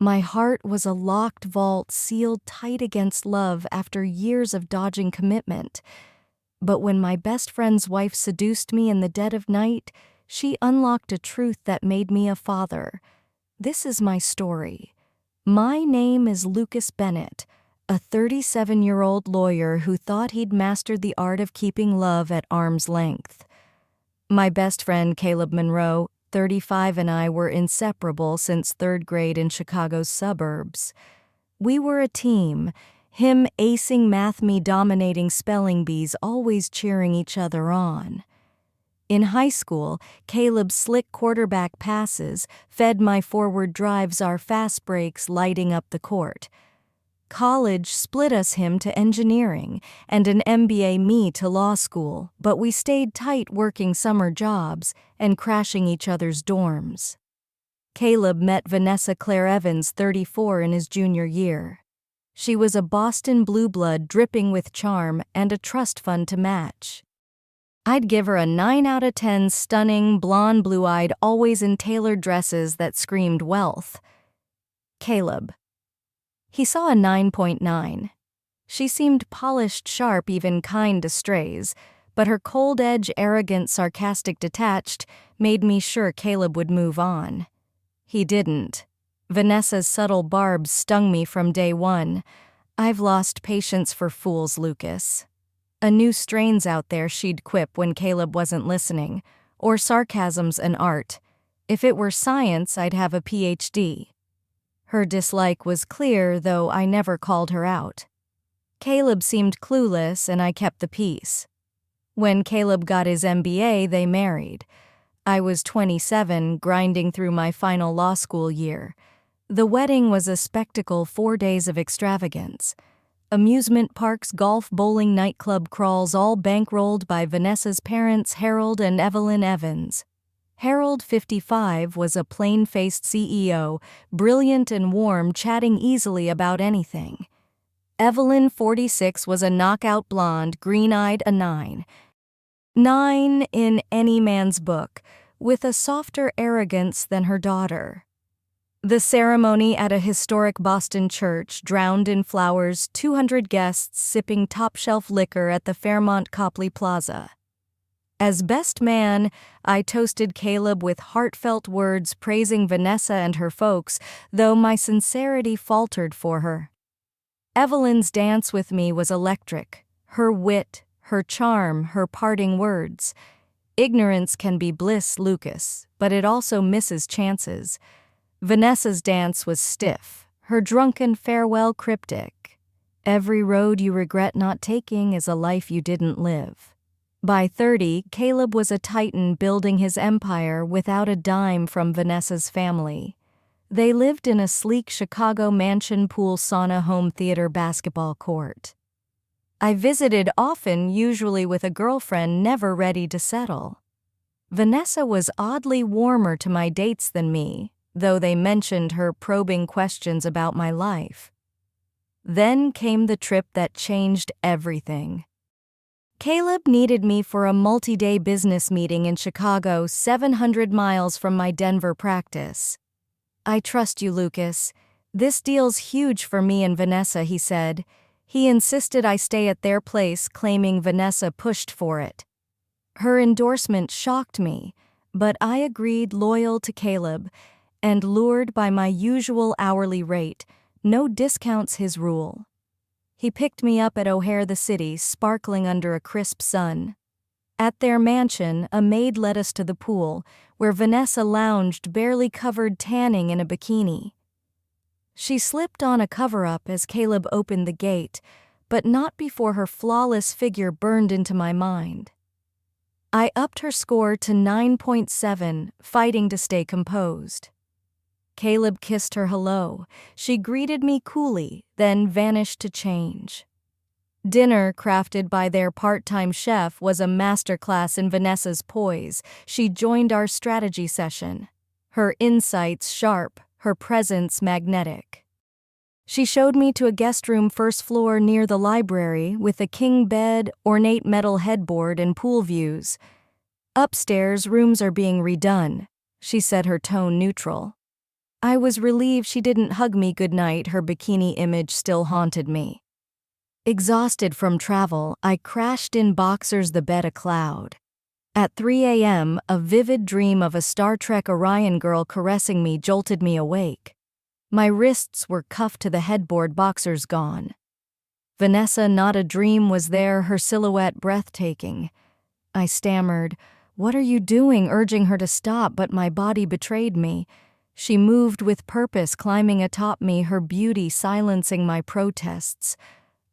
My heart was a locked vault sealed tight against love after years of dodging commitment. But when my best friend's wife seduced me in the dead of night, she unlocked a truth that made me a father. This is my story. My name is Lucas Bennett, a 37-year-old lawyer who thought he'd mastered the art of keeping love at arm's length. My best friend Caleb Monroe, 35, and I were inseparable since third grade in Chicago's suburbs. We were a team, him acing math, me dominating spelling bees, always cheering each other on. In high school, Caleb's slick quarterback passes fed my forward drives, our fast breaks lighting up the court. College split us, him to engineering and an MBA, me to law school, but we stayed tight, working summer jobs and crashing each other's dorms. Caleb met Vanessa Claire Evans, 34, in his junior year. She was a Boston blue blood dripping with charm and a trust fund to match. I'd give her a 9 out of 10, stunning, blonde, blue-eyed, always in tailored dresses that screamed wealth. Caleb. He saw a 9.9. She seemed polished, sharp, even kind to strays, but her cold edge, arrogant, sarcastic, detached, made me sure Caleb would move on. He didn't. Vanessa's subtle barbs stung me from day one. I've lost patience for fools, Lucas. A new strain's out there, she'd quip when Caleb wasn't listening. Or sarcasm's an art. If it were science, I'd have a PhD. Her dislike was clear, though I never called her out. Caleb seemed clueless, and I kept the peace. When Caleb got his MBA, they married. I was 27, grinding through my final law school year. The wedding was a spectacle, 4 days of extravagance. Amusement parks, golf, bowling, nightclub crawls, all bankrolled by Vanessa's parents, Harold and Evelyn Evans. Harold, 55, was a plain-faced CEO, brilliant and warm, chatting easily about anything. Evelyn, 46, was a knockout blonde, green-eyed, a 9. 9 in any man's book, with a softer arrogance than her daughter. The ceremony at a historic Boston church, drowned in flowers, 200 guests sipping top-shelf liquor at the Fairmont Copley Plaza. As best man, I toasted Caleb with heartfelt words praising Vanessa and her folks, though my sincerity faltered for her. Evelyn's dance with me was electric. Her wit, her charm, her parting words. Ignorance can be bliss, Lucas, but it also misses chances. Vanessa's dance was stiff, her drunken farewell cryptic. Every road you regret not taking is a life you didn't live. By 30, Caleb was a titan building his empire without a dime from Vanessa's family. They lived in a sleek Chicago mansion, pool, sauna, home theater, basketball court. I visited often, usually with a girlfriend never ready to settle. Vanessa was oddly warmer to my dates than me, though they mentioned her probing questions about my life. Then came the trip that changed everything. Caleb needed me for a multi-day business meeting in Chicago, 700 miles from my Denver practice. "I trust you, Lucas. This deal's huge for me and Vanessa," he said. He insisted I stay at their place, claiming Vanessa pushed for it. Her endorsement shocked me, but I agreed, loyal to Caleb, and lured by my usual hourly rate, no discounts his rule. He picked me up at O'Hare, the city, sparkling under a crisp sun. At their mansion, a maid led us to the pool, where Vanessa lounged, barely covered, tanning in a bikini. She slipped on a cover-up as Caleb opened the gate, but not before her flawless figure burned into my mind. I upped her score to 9.7, fighting to stay composed. Caleb kissed her hello. She greeted me coolly, then vanished to change. Dinner, crafted by their part-time chef, was a masterclass in Vanessa's poise. She joined our strategy session. Her insights sharp, her presence magnetic. She showed me to a guest room, first floor near the library, with a king bed, ornate metal headboard, and pool views. "Upstairs, rooms are being redone," she said, her tone neutral. I was relieved she didn't hug me goodnight. Her bikini image still haunted me. Exhausted from travel, I crashed in boxers, the bed a cloud. At 3 a.m., a vivid dream of a Star Trek Orion girl caressing me jolted me awake. My wrists were cuffed to the headboard, boxers gone. Vanessa, not a dream, was there, her silhouette breathtaking. I stammered, "What are you doing?" urging her to stop, but my body betrayed me. She moved with purpose, climbing atop me, her beauty silencing my protests.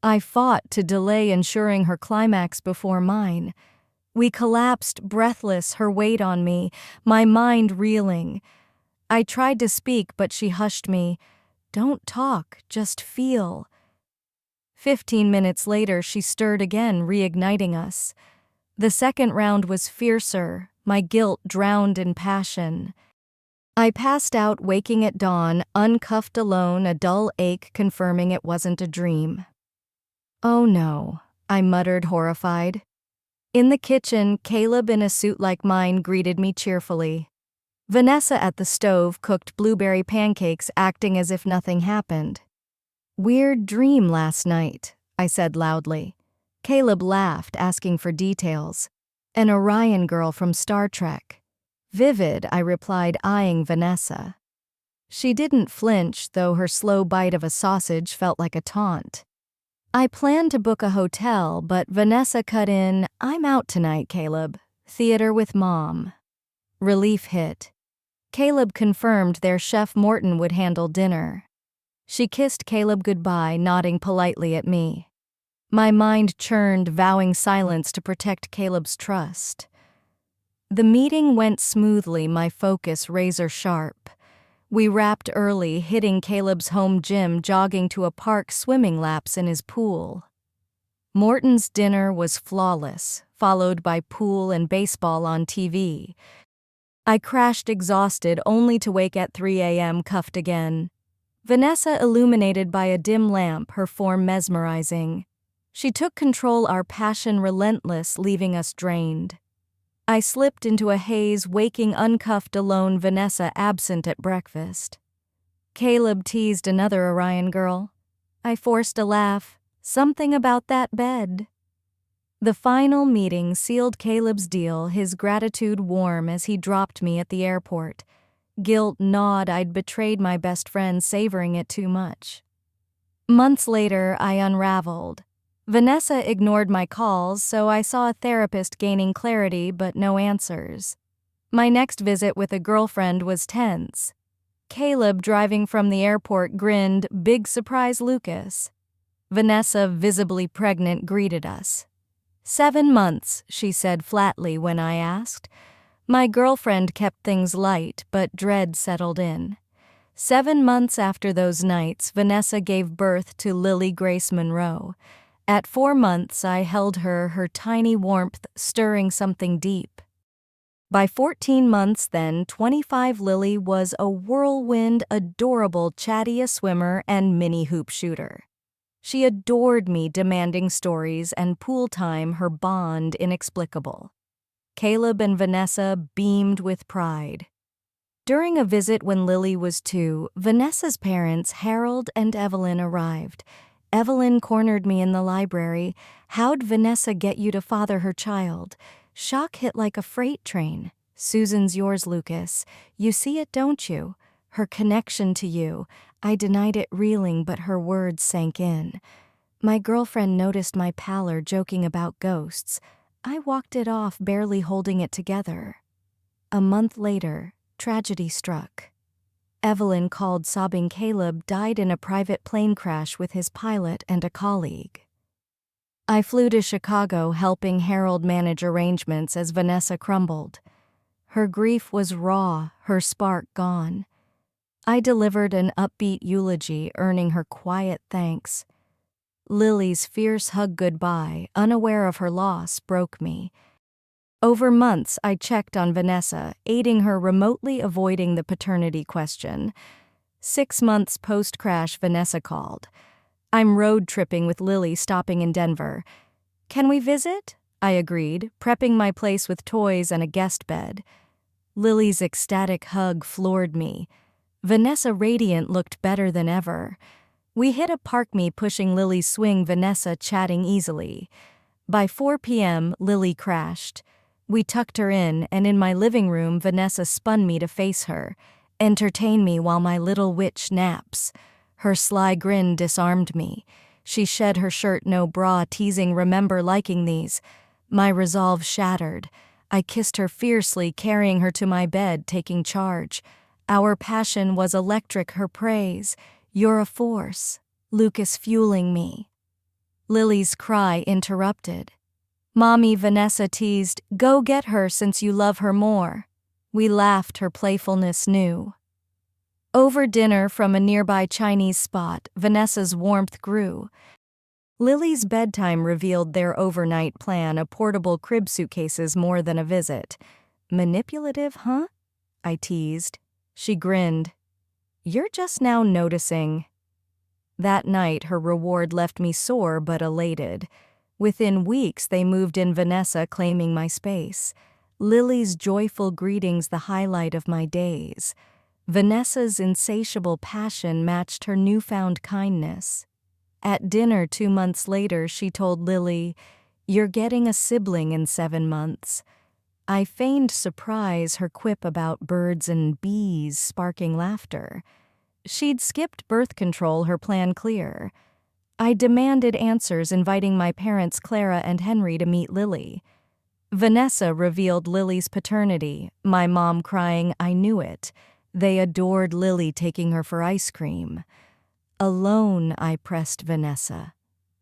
I fought to delay ensuring her climax before mine. We collapsed, breathless, her weight on me, my mind reeling. I tried to speak, but she hushed me. "Don't talk, just feel." 15 minutes later, she stirred again, reigniting us. The second round was fiercer, my guilt drowned in passion. I passed out, waking at dawn, uncuffed alone, a dull ache confirming it wasn't a dream. "Oh no," I muttered, horrified. In the kitchen, Caleb, in a suit like mine, greeted me cheerfully. Vanessa at the stove cooked blueberry pancakes, acting as if nothing happened. "Weird dream last night," I said loudly. Caleb laughed, asking for details. "An Orion girl from Star Trek." "Vivid," I replied, eyeing Vanessa. She didn't flinch, though her slow bite of a sausage felt like a taunt. I planned to book a hotel, but Vanessa cut in, "I'm out tonight, Caleb. Theater with Mom." Relief hit. Caleb confirmed their chef Morton would handle dinner. She kissed Caleb goodbye, nodding politely at me. My mind churned, vowing silence to protect Caleb's trust. The meeting went smoothly, my focus razor sharp. We wrapped early, hitting Caleb's home gym, jogging to a park, swimming laps in his pool. Morton's dinner was flawless, followed by pool and baseball on TV. I crashed exhausted, only to wake at 3 a.m. cuffed again. Vanessa illuminated by a dim lamp, her form mesmerizing. She took control, our passion relentless, leaving us drained. I slipped into a haze, waking uncuffed alone, Vanessa absent at breakfast. Caleb teased another Orion girl. I forced a laugh. Something about that bed. The final meeting sealed Caleb's deal, his gratitude warm as he dropped me at the airport. Guilt gnawed, I'd betrayed my best friend, savoring it too much. Months later, I unraveled. Vanessa ignored my calls, so I saw a therapist, gaining clarity but no answers. My next visit with a girlfriend was tense. Caleb, driving from the airport, grinned, "Big surprise, Lucas." Vanessa, visibly pregnant, greeted us. 7 months, she said flatly when I asked. My girlfriend kept things light, but dread settled in. 7 months after those nights, Vanessa gave birth to Lily Grace Monroe. At 4 months, I held her, her tiny warmth stirring something deep. By 14 months then, 25, Lily was a whirlwind, adorable, chatty, a swimmer and mini hoop shooter. She adored me, demanding stories and pool time, her bond inexplicable. Caleb and Vanessa beamed with pride. During a visit when Lily was 2, Vanessa's parents, Harold and Evelyn, arrived. Evelyn cornered me in the library. "How'd Vanessa get you to father her child?" "Shock hit like a freight train." "Susan's yours, Lucas. You see it, don't you? Her connection to you." I denied it, reeling, but her words sank in. My girlfriend noticed my pallor, joking about ghosts. I walked it off, barely holding it together. A month later, tragedy struck. Evelyn called, sobbing. Caleb died in a private plane crash with his pilot and a colleague. I flew to Chicago, helping Harold manage arrangements as Vanessa crumbled. Her grief was raw, her spark gone. I delivered an upbeat eulogy, earning her quiet thanks. Lily's fierce hug goodbye, unaware of her loss, broke me. Over months, I checked on Vanessa, aiding her, remotely avoiding the paternity question. 6 months post-crash, Vanessa called. "I'm road tripping with Lily, stopping in Denver. Can we visit?" I agreed, prepping my place with toys and a guest bed. Lily's ecstatic hug floored me. Vanessa radiant looked better than ever. We hit a park, me pushing Lily's swing, Vanessa chatting easily. By 4 p.m., Lily crashed. We tucked her in, and in my living room, Vanessa spun me to face her. Entertain me while my little witch naps. Her sly grin disarmed me. She shed her shirt, no bra, teasing, remember liking these. My resolve shattered. I kissed her fiercely, carrying her to my bed, taking charge. Our passion was electric, her praise. You're a force, Lucas fueling me. Lily's cry interrupted. Mommy, Vanessa teased, go get her since you love her more. We laughed, her playfulness new. Over dinner from a nearby Chinese spot, Vanessa's warmth grew. Lily's bedtime revealed their overnight plan, a portable crib suitcases more than a visit. Manipulative, huh? I teased. She grinned. You're just now noticing. That night, her reward left me sore but elated. Within weeks, they moved in, Vanessa claiming my space. Lily's joyful greetings the highlight of my days. Vanessa's insatiable passion matched her newfound kindness. At dinner 2 months later, she told Lily, "You're getting a sibling in 7 months." I feigned surprise, her quip about birds and bees sparking laughter. She'd skipped birth control, her plan clear. I demanded answers, inviting my parents Clara and Henry to meet Lily. Vanessa revealed Lily's paternity, my mom crying, "I knew it." They adored Lily, taking her for ice cream. Alone, I pressed Vanessa.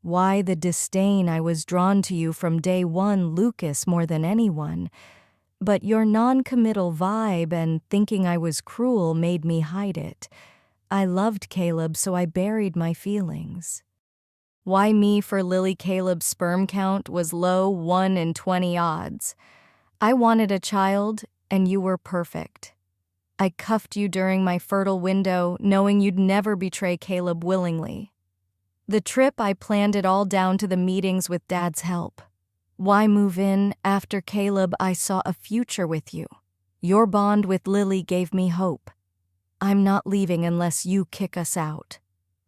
Why the disdain? I was drawn to you from day one, Lucas, more than anyone. But your non-committal vibe and thinking I was cruel made me hide it. I loved Caleb, so I buried my feelings. Why me for Lily? Caleb's sperm count was low, 1 in 20 odds. I wanted a child, and you were perfect. I cuffed you during my fertile window, knowing you'd never betray Caleb willingly. The trip, I planned it all down to the meetings with Dad's help. Why move in? After Caleb, I saw a future with you. Your bond with Lily gave me hope. I'm not leaving unless you kick us out.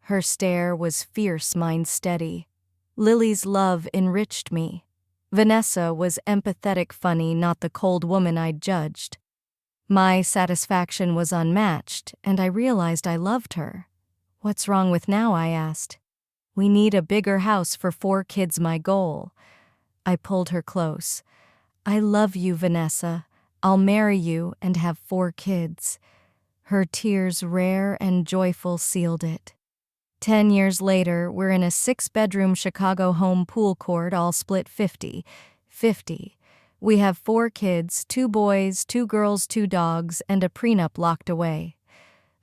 Her stare was fierce, mine steady. Lily's love enriched me. Vanessa was empathetic, funny, not the cold woman I'd judged. My satisfaction was unmatched, and I realized I loved her. What's wrong with now? I asked. We need a bigger house for 4 kids, my goal. I pulled her close. I love you, Vanessa. I'll marry you and have 4 kids. Her tears, rare and joyful, sealed it. 10 years later, we're in a 6-bedroom Chicago home, pool court, all split 50-50. We have 4 kids, 2 boys, 2 girls, 2 dogs, and a prenup locked away.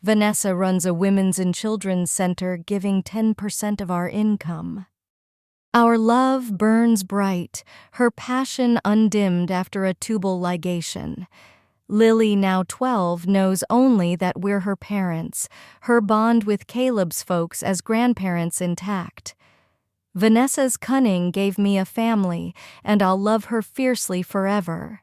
Vanessa runs a women's and children's center, giving 10% of our income. Our love burns bright, her passion undimmed after a tubal ligation. Lily, now 12, knows only that we're her parents, her bond with Caleb's folks as grandparents intact. Vanessa's cunning gave me a family, and I'll love her fiercely forever.